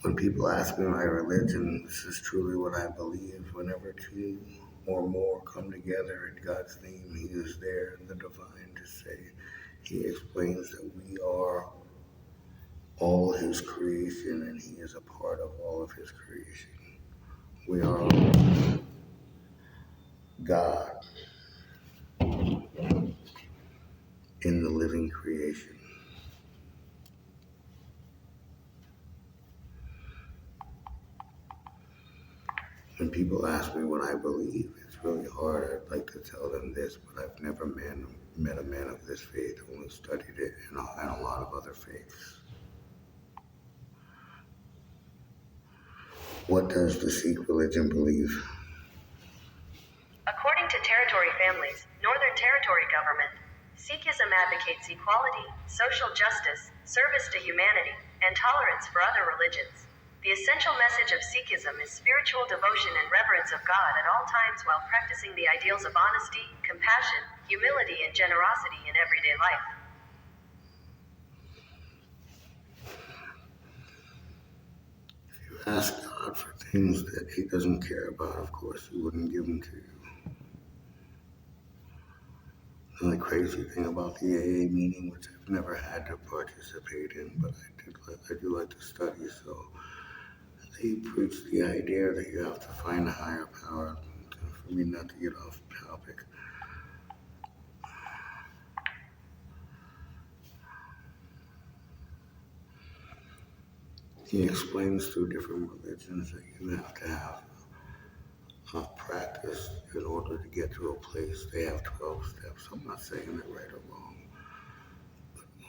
When people ask me my religion, this is truly what I believe. Whenever two or more come together in God's name, He is there in the divine to say. He explains that we are all His creation and He is a part of all of His creation. We are God in the living creation. When people ask me what I believe, it's really hard. I'd like to tell them this, but I've never met a man of this faith, only studied it and a lot of other faiths. What does the Sikh religion believe? According to Territory Families, Northern Territory Government, Sikhism advocates equality, social justice, service to humanity, and tolerance for other religions. The essential message of Sikhism is spiritual devotion and reverence of God at all times while practicing the ideals of honesty, compassion, humility, and generosity in everyday life. If you ask God for things that He doesn't care about, of course, He wouldn't give them to you. The only crazy thing about the AA meeting, which I've never had to participate in, but I do like to study, so they preach the idea that you have to find a higher power. For me not to get off topic, he explains through different religions that you have to have a practice in order to get to a place. They have 12 steps. I'm not saying they're right or wrong.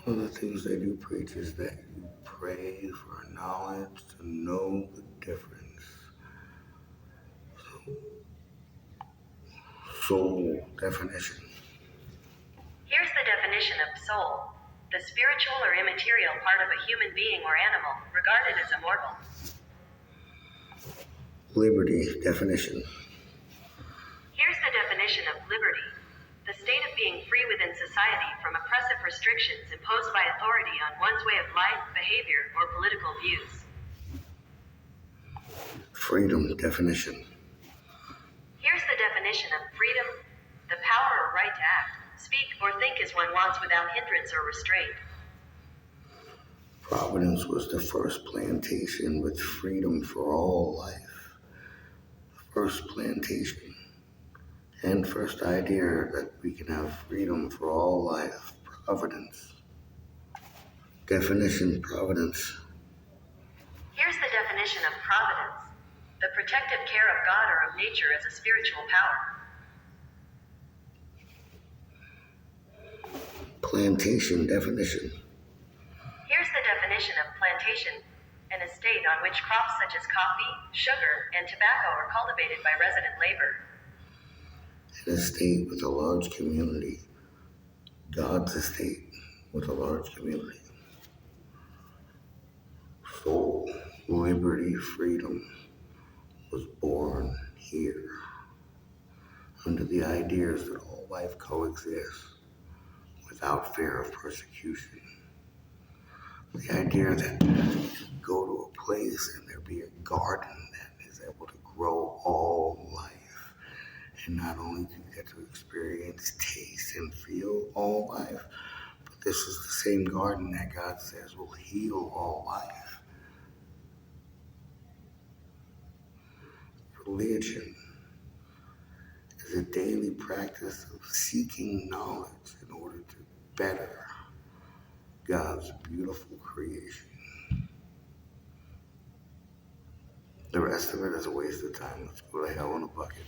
One of the things they do preach is that you pray for knowledge to know the difference. Soul definition. Here's the definition of soul: the spiritual or immaterial part of a human being or animal, regarded as immortal. Liberty definition. Here's the definition of liberty: the state of being free within society from oppressive restrictions imposed by authority on one's way of life, behavior, or political views. Freedom definition. Here's the definition of freedom: the power or right to act, speak, or think as one wants without hindrance or restraint. Providence was the first plantation with freedom for all life. First plantation. And first idea that we can have freedom for all life. Providence. Definition, providence. Here's the definition of providence: the protective care of God or of nature as a spiritual power. Plantation definition. Here's the definition of plantation: an estate on which crops such as coffee, sugar, and tobacco are cultivated by resident labor. An estate with a large community. God's estate with a large community. Soul, liberty, freedom was born here under the ideas that all life coexists without fear of persecution. The idea that you go to a place and there be a garden that is able to grow all life. And not only do you get to experience, taste, and feel all life, but this is the same garden that God says will heal all life. Religion is a daily practice of seeking knowledge in order to better God's beautiful creation. The rest of it is a waste of time. Let's go to hell in a bucket.